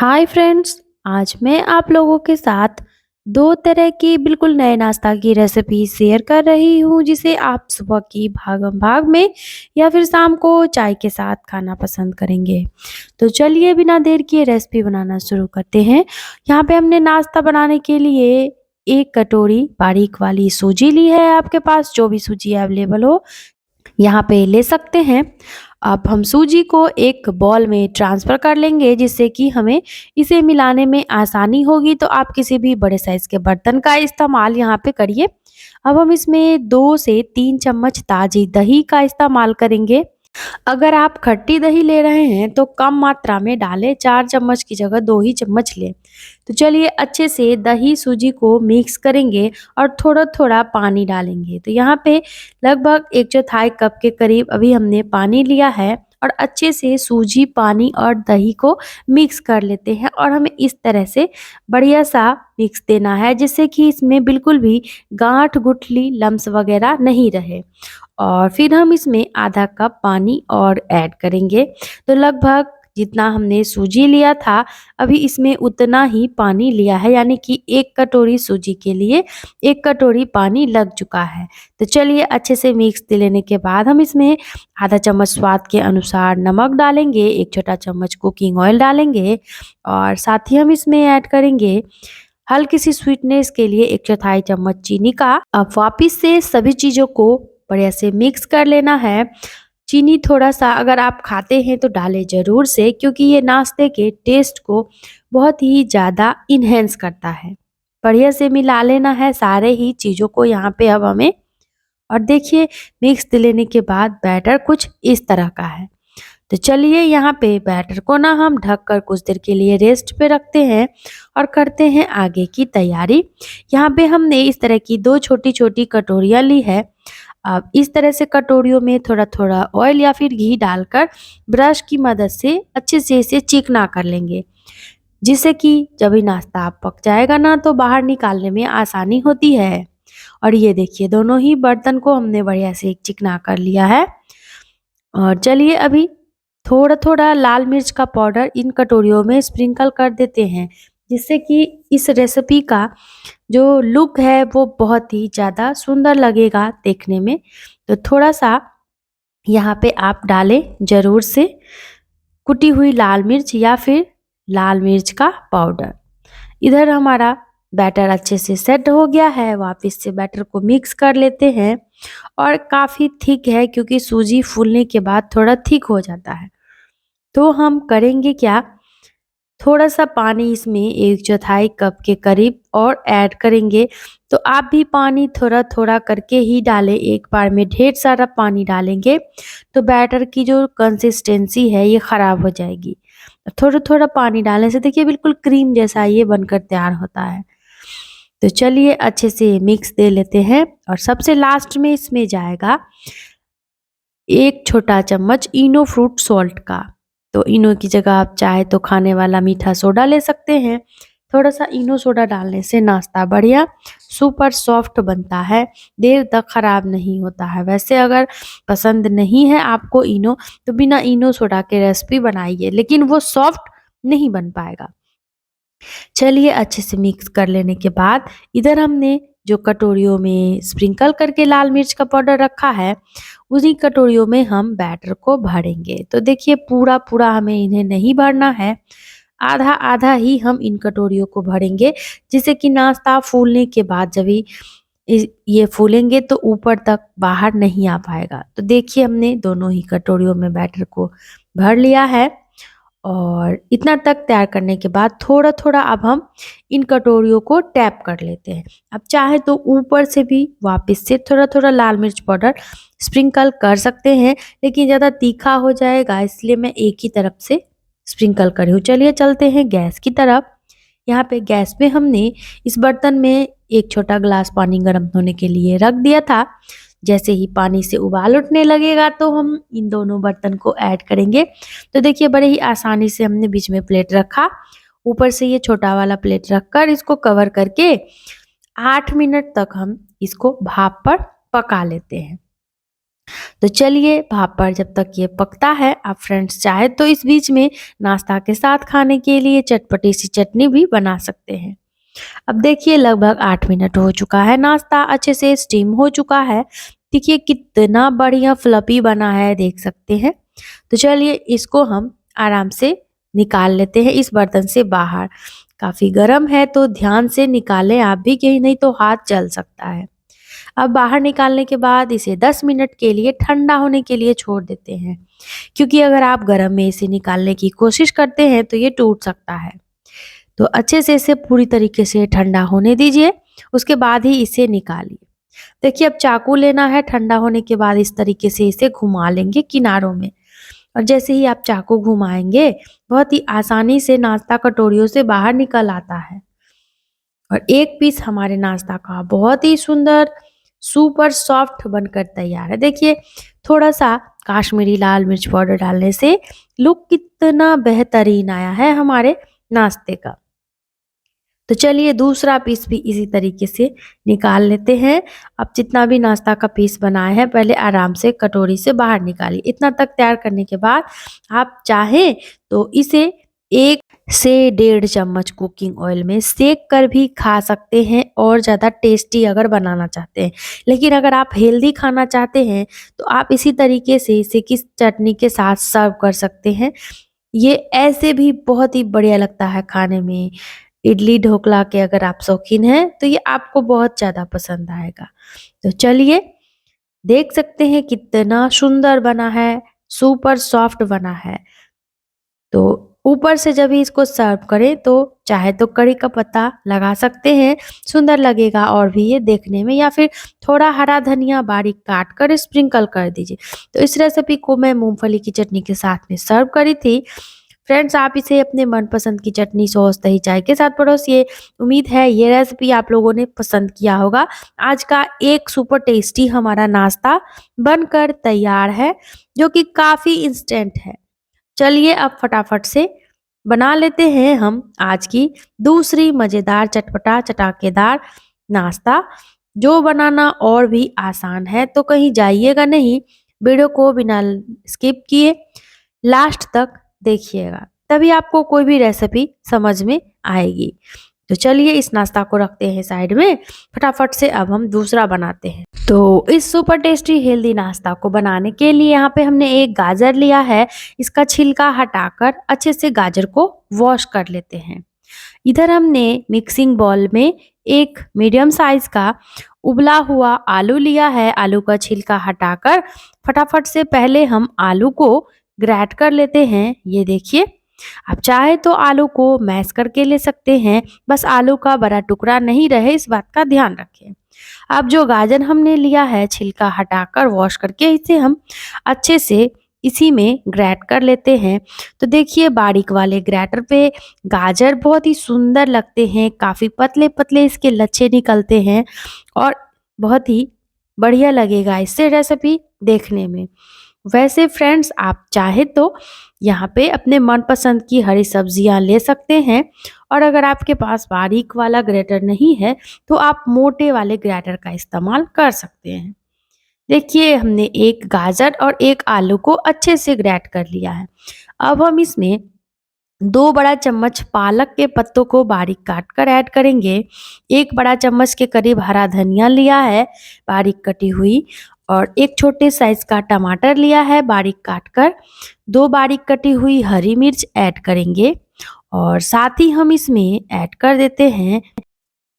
Hi friends. आज मैं आप लोगों के साथ दो तरह की बिल्कुल नए नाश्ता की रेसिपी शेयर कर रही हूँ, जिसे आप सुबह की भागम भाग में या फिर शाम को चाय के साथ खाना पसंद करेंगे। तो चलिए बिना देर किए रेसिपी बनाना शुरू करते हैं। यहाँ पे हमने नाश्ता बनाने के लिए एक कटोरी बारीक वाली सूजी ली है। आपके पास जो भी सूजी अवेलेबल हो यहाँ पे ले सकते हैं। अब हम सूजी को एक बॉल में ट्रांसफ़र कर लेंगे, जिससे कि हमें इसे मिलाने में आसानी होगी। तो आप किसी भी बड़े साइज़ के बर्तन का इस्तेमाल यहाँ पे करिए। अब हम इसमें 2 से 3 चम्मच ताज़ी दही का इस्तेमाल करेंगे। अगर आप खट्टी दही ले रहे हैं तो कम मात्रा में डालें, 4 चम्मच की जगह 2 ही चम्मच लें। तो चलिए अच्छे से दही सूजी को मिक्स करेंगे और थोड़ा-थोड़ा पानी डालेंगे। तो यहाँ पे लगभग 1/4 कप के करीब अभी हमने पानी लिया है और अच्छे से सूजी, पानी और दही को मिक्स कर लेते हैं और हमें इस तरह से बढ़िया-सा मिक्स देना है, जिससे कि इसमें बिल्कुल भी गाँठ, गुठली, लम्स वगैरह नहीं रहे। और फिर हम इसमें आधा कप पानी और ऐड करेंगे। तो लगभग जितना हमने सूजी लिया था, अभी इसमें उतना ही पानी लिया है, यानी कि 1 कटोरी सूजी के लिए 1 कटोरी पानी लग चुका है। तो चलिए अच्छे से मिक्स दे लेने के बाद हम इसमें आधा चम्मच स्वाद के अनुसार नमक डालेंगे, 1 छोटा चम्मच कुकिंग ऑयल डालेंगे और साथ ही हम इसमें ऐड करेंगे हल्की सी स्वीटनेस के लिए 1/4 चम्मच चीनी का। अब वापिस से सभी चीज़ों को बढ़िया से मिक्स कर लेना है। चीनी थोड़ा-सा अगर आप खाते हैं तो डालें ज़रूर से, क्योंकि ये नाश्ते के टेस्ट को बहुत ही ज़्यादा इन्हेंस करता है। बढ़िया से मिला लेना है सारे ही चीज़ों को यहाँ पे अब हमें। और देखिए मिक्स लेने के बाद बैटर कुछ इस तरह का है। तो चलिए यहाँ पे बैटर को ना हम ढककर कुछ देर के लिए रेस्ट पे रखते हैं और करते हैं आगे की तैयारी। यहाँ पे हमने इस तरह की 2 छोटी-छोटी कटोरियाँ ली है। अब इस तरह से कटोरियों में थोड़ा-थोड़ा ऑयल या फिर घी डालकर ब्रश की मदद से अच्छे से इसे चिकना कर लेंगे, जिससे कि जब ये नाश्ता पक जाएगा ना तो बाहर निकालने में आसानी होती है। और ये देखिए दोनों ही बर्तन को हमने बढ़िया से चिकना कर लिया है। और चलिए अभी थोड़ा-थोड़ा लाल मिर्च का पाउडर इन कटोरियों में स्प्रिंकल कर देते हैं, जिससे कि इस रेसिपी का जो लुक है वो बहुत ही ज़्यादा सुंदर लगेगा देखने में। तो थोड़ा-सा यहाँ पे आप डालें ज़रूर से कुटी हुई लाल मिर्च या फिर लाल मिर्च का पाउडर। इधर हमारा बैटर अच्छे से सेट हो गया है, वापस से बैटर को मिक्स कर लेते हैं। और काफ़ी थिक है, क्योंकि सूजी फूलने के बाद थोड़ा थिक हो जाता है। तो हम करेंगे क्या, थोड़ा-सा पानी इसमें 1/4 कप के करीब और ऐड करेंगे। तो आप भी पानी थोड़ा-थोड़ा करके ही डालें, एक बार में ढेर सारा पानी डालेंगे तो बैटर की जो कंसिस्टेंसी है ये ख़राब हो जाएगी। थोड़ा-थोड़ा पानी डालने से देखिए बिल्कुल क्रीम जैसा ये बनकर तैयार होता है। तो चलिए अच्छे से मिक्स दे लेते हैं और सबसे लास्ट में इसमें जाएगा 1 छोटा चम्मच इनो फ्रूट सॉल्ट का। तो इनो की जगह आप चाहे तो खाने वाला मीठा सोडा ले सकते हैं। थोड़ा-सा इनो सोडा डालने से नाश्ता बढ़िया सुपर सॉफ्ट बनता है, देर तक ख़राब नहीं होता है। वैसे अगर पसंद नहीं है आपको इनो, तो बिना इनो सोडा के रेसिपी बनाइए, लेकिन वो सॉफ्ट नहीं बन पाएगा। चलिए अच्छे से मिक्स कर लेने के बाद इधर हमने जो कटोरियों में स्प्रिंकल करके लाल मिर्च का पाउडर रखा है, उन्हीं कटोरियों में हम बैटर को भरेंगे। तो देखिए पूरा-पूरा हमें इन्हें नहीं भरना है, आधा-आधा ही हम इन कटोरियों को भरेंगे, जिससे कि नाश्ता फूलने के बाद जब ये फूलेंगे तो ऊपर तक बाहर नहीं आ पाएगा। तो देखिए हमने दोनों ही कटोरियों में बैटर को भर लिया है। और इतना तक तैयार करने के बाद थोड़ा-थोड़ा अब हम इन कटोरियों को टैप कर लेते हैं। अब चाहे तो ऊपर से भी वापस से थोड़ा-थोड़ा लाल मिर्च पाउडर स्प्रिंकल कर सकते हैं, लेकिन ज़्यादा तीखा हो जाएगा, इसलिए मैं एक ही तरफ से स्प्रिंकल कर रही हूँ। चलिए चलते हैं गैस की तरफ। यहाँ पे गैस पे हमने इस बर्तन में 1 छोटा ग्लास पानी गर्म होने के लिए रख दिया था। जैसे ही पानी से उबाल उठने लगेगा तो हम इन दोनों बर्तन को ऐड करेंगे। तो देखिए बड़े ही आसानी से हमने बीच में प्लेट रखा, ऊपर से ये छोटा वाला प्लेट रखकर इसको कवर करके 8 मिनट तक हम इसको भाप पर पका लेते हैं। तो चलिए भाप पर जब तक ये पकता है, आप फ्रेंड्स चाहे तो इस बीच में नाश्ता के साथ खाने के लिए चटपटी सी चटनी भी बना सकते हैं। अब देखिए लगभग 8 मिनट हो चुका है, नाश्ता अच्छे से स्टीम हो चुका है। देखिए कितना बढ़िया फ्लफी बना है, देख सकते हैं। तो चलिए इसको हम आराम से निकाल लेते हैं इस बर्तन से बाहर। काफी गर्म है तो ध्यान से निकालें आप भी, कहीं नहीं तो हाथ जल सकता है। अब बाहर निकालने के बाद इसे 10 मिनट के लिए ठंडा होने के लिए छोड़ देते हैं, क्योंकि अगर आप गर्म में इसे निकालने की कोशिश करते हैं तो ये टूट सकता है। तो अच्छे से इसे पूरी तरीके से ठंडा होने दीजिए, उसके बाद ही इसे निकालिए। देखिए अब चाकू लेना है, ठंडा होने के बाद इस तरीके से इसे घुमा लेंगे किनारों में, और जैसे ही आप चाकू घुमाएंगे बहुत ही आसानी से नाश्ता कटोरियों से बाहर निकल आता है। और एक पीस हमारे नाश्ता का बहुत ही सुंदर सुपर सॉफ्ट बनकर तैयार है। देखिए थोड़ा सा काश्मीरी लाल मिर्च पाउडर डालने से लुक कितना बेहतरीन आया है हमारे नाश्ते का। तो चलिए दूसरा पीस भी इसी तरीके से निकाल लेते हैं। अब जितना भी नाश्ता का पीस बनाए हैं पहले आराम से कटोरी से बाहर निकालिए। इतना तक तैयार करने के बाद आप चाहें तो इसे 1 से 1.5 चम्मच कुकिंग ऑयल में सेक कर भी खा सकते हैं, और ज़्यादा टेस्टी अगर बनाना चाहते हैं। लेकिन अगर आप हेल्दी खाना चाहते हैं तो आप इसी तरीके से इसे किस चटनी के साथ सर्व कर सकते हैं। ये ऐसे भी बहुत ही बढ़िया लगता है खाने में। इडली ढोकला के अगर आप शौकीन हैं तो ये आपको बहुत ज़्यादा पसंद आएगा। तो चलिए देख सकते हैं कितना सुंदर बना है, सुपर सॉफ्ट बना है। तो ऊपर से जब भी इसको सर्व करें तो चाहे तो कड़ी का पत्ता लगा सकते हैं, सुंदर लगेगा और भी ये देखने में, या फिर थोड़ा हरा धनिया बारीक काट कर स्प्रिंकल कर दीजिए। तो इस रेसिपी को मैं मूंगफली की चटनी के साथ में सर्व करी थी। फ्रेंड्स आप इसे अपने मनपसंद की चटनी, सॉस, दही, चाय के साथ परोसिए। उम्मीद है ये रेसिपी आप लोगों ने पसंद किया होगा। आज का एक सुपर टेस्टी हमारा नाश्ता बनकर तैयार है, जो कि काफ़ी इंस्टेंट है। चलिए अब फटाफट से बना लेते हैं हम आज की दूसरी मज़ेदार चटपटा चटाकेदार नाश्ता, जो बनाना और भी आसान है। तो कहीं जाइएगा नहीं, वीडियो को बिना स्किप किए लास्ट तक देखिएगा, तभी आपको कोई भी रेसिपी समझ में आएगी। तो चलिए इस नाश्ता को रखते हैं साइड में, फटाफट से अब हम दूसरा बनाते हैं। तो इस सुपर टेस्टी हेल्दी नाश्ता को बनाने के लिए यहाँ पे हमने एक गाजर लिया है। इसका छिलका हटाकर अच्छे से गाजर को वॉश कर लेते हैं। इधर हमने मिक्सिंग बाउल में एक मीडियम साइज का उबला हुआ आलू लिया है। आलू का छिलका हटाकर फटाफट से पहले हम आलू को ग्रेट कर लेते हैं। ये देखिए, आप चाहे तो आलू को मैश करके ले सकते हैं, बस आलू का बड़ा टुकड़ा नहीं रहे, इस बात का ध्यान रखें। अब जो गाजर हमने लिया है छिलका हटाकर वॉश करके, इसे हम अच्छे से इसी में ग्रेट कर लेते हैं। तो देखिए बारीक वाले ग्रेटर पे गाजर बहुत ही सुंदर लगते हैं, काफ़ी पतले पतले इसके लच्छे निकलते हैं, और बहुत ही बढ़िया लगेगा इससे रेसिपी देखने में। वैसे फ्रेंड्स आप चाहे तो यहाँ पे अपने मनपसंद की हरी सब्जियाँ ले सकते हैं, और अगर आपके पास बारीक वाला ग्रेटर नहीं है तो आप मोटे वाले ग्रेटर का इस्तेमाल कर सकते हैं। देखिए हमने एक गाजर और एक आलू को अच्छे से ग्रेट कर लिया है। अब हम इसमें 2 बड़ा चम्मच पालक के पत्तों को बारीक काट कर ऐड करेंगे। 1 बड़ा चम्मच के करीब हरा धनिया लिया है बारीक कटी हुई, और एक छोटे साइज का टमाटर लिया है बारीक काट कर। 2 बारीक कटी हुई हरी मिर्च ऐड करेंगे, और साथ ही हम इसमें ऐड कर देते हैं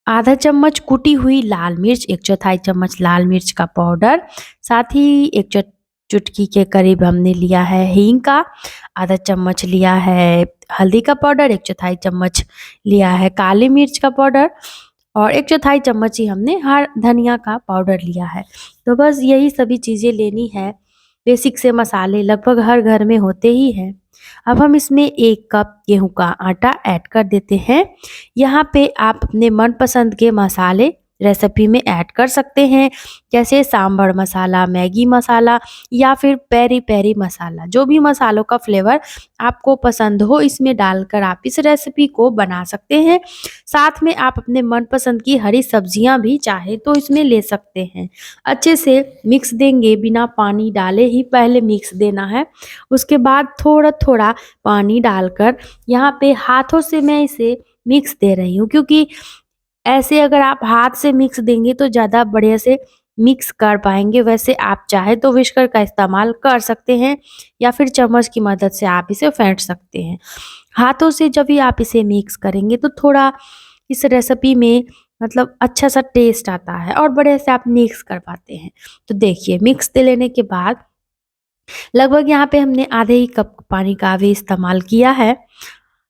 आधा चम्मच कुटी हुई लाल मिर्च, 1/4 चम्मच लाल मिर्च का पाउडर, साथ ही एक चुटकी के करीब हमने लिया है हींग का, आधा चम्मच लिया है हल्दी का पाउडर, 1/4 चम्मच लिया है काली मिर्च का पाउडर, और 1/4 चम्मच ही हमने हर धनिया का पाउडर लिया है। तो बस यही सभी चीज़ें लेनी है। बेसिक से मसाले लगभग हर घर में होते ही हैं। अब हम इसमें 1 कप गेहूं का आटा ऐड कर देते हैं। यहाँ पे आप अपने मनपसंद के मसाले रेसिपी में ऐड कर सकते हैं, जैसे सांभर मसाला, मैगी मसाला या फिर पेरी पेरी मसाला। जो भी मसालों का फ्लेवर आपको पसंद हो इसमें डालकर आप इस रेसिपी को बना सकते हैं। साथ में आप अपने मनपसंद की हरी सब्जियां भी चाहे तो इसमें ले सकते हैं। अच्छे से मिक्स देंगे, बिना पानी डाले ही पहले मिक्स देना है। उसके बाद थोड़ा थोड़ा पानी डालकर यहाँ पे हाथों से मैं इसे मिक्स दे रही हूँ, क्योंकि ऐसे अगर आप हाथ से मिक्स देंगे तो ज़्यादा बढ़िया से मिक्स कर पाएंगे। वैसे आप चाहे तो विस्कर का इस्तेमाल कर सकते हैं या फिर चम्मच की मदद से आप इसे फेंट सकते हैं। हाथों से जब भी आप इसे मिक्स करेंगे तो थोड़ा इस रेसिपी में मतलब अच्छा सा टेस्ट आता है और बढ़िया से आप मिक्स कर पाते हैं। तो देखिए, मिक्स दे लेने के बाद लगभग यहाँ पे हमने आधे ही कप पानी का भी इस्तेमाल किया है।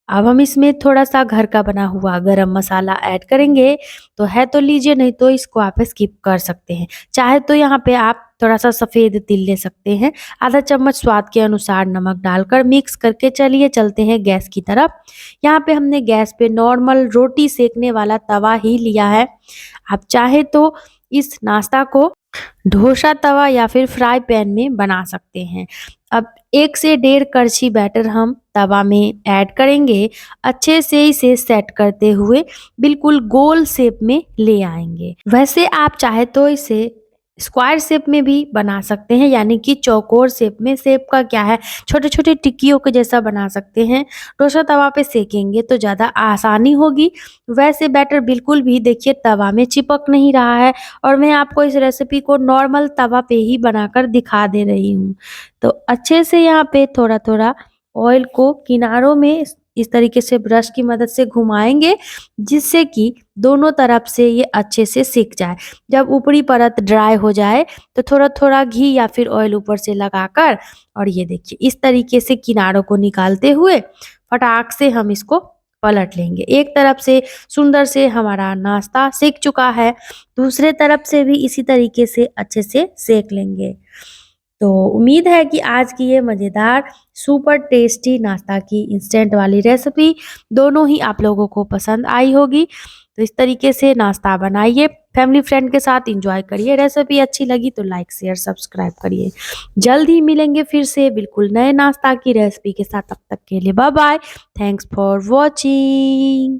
अब हम इसमें थोड़ा-सा घर का बना हुआ गरम मसाला ऐड करेंगे, तो है तो लीजिए, नहीं तो इसको आप स्किप कर सकते हैं। चाहे तो यहाँ पे आप थोड़ा-सा सफ़ेद तिल ले सकते हैं। आधा चम्मच स्वाद के अनुसार नमक डालकर मिक्स करके चलिए चलते हैं गैस की तरफ। यहाँ पे हमने गैस पे नॉर्मल रोटी सेकने वाला तवा ही लिया है। आप चाहे तो इस नाश्ता को डोसा तवा या फिर फ्राई पैन में बना सकते हैं। अब 1 से डेढ़ कड़छी बैटर हम तवा में ऐड करेंगे। अच्छे से इसे सेट करते हुए बिल्कुल गोल शेप में ले आएंगे। वैसे आप चाहे तो इसे स्क्वायर शेप में भी बना सकते हैं, यानी कि चौकोर शेप में। शेप का क्या है, छोटे छोटे टिक्कियों के जैसा बना सकते हैं। डोसा तवा पे सेकेंगे तो ज़्यादा आसानी होगी। वैसे बैटर बिल्कुल भी देखिए तवा में चिपक नहीं रहा है, और मैं आपको इस रेसिपी को नॉर्मल तवा पे ही बनाकर दिखा दे रही हूँ। तो अच्छे से यहाँ पे थोड़ा-थोड़ा ऑयल को किनारों में इस तरीके से ब्रश की मदद से घुमाएँगे, जिससे कि दोनों तरफ से ये अच्छे से सिक जाए। जब ऊपरी परत ड्राई हो जाए तो थोड़ा-थोड़ा घी या फिर ऑयल ऊपर से लगाकर, और ये देखिए इस तरीके से किनारों को निकालते हुए फटाक से हम इसको पलट लेंगे। एक तरफ से सुंदर से हमारा नाश्ता सिक चुका है, दूसरे तरफ से भी इसी तरीके से अच्छे से सेक लेंगे। तो उम्मीद है कि आज की ये मज़ेदार सुपर टेस्टी नाश्ता की इंस्टेंट वाली रेसिपी दोनों ही आप लोगों को पसंद आई होगी। तो इस तरीके से नाश्ता बनाइए, फैमिली फ्रेंड के साथ एंजॉय करिए। रेसिपी अच्छी लगी तो लाइक शेयर सब्सक्राइब करिए। जल्द ही मिलेंगे फिर से बिल्कुल नए नाश्ता की रेसिपी के साथ। तब तक के लिए bye bye. Thanks for watching.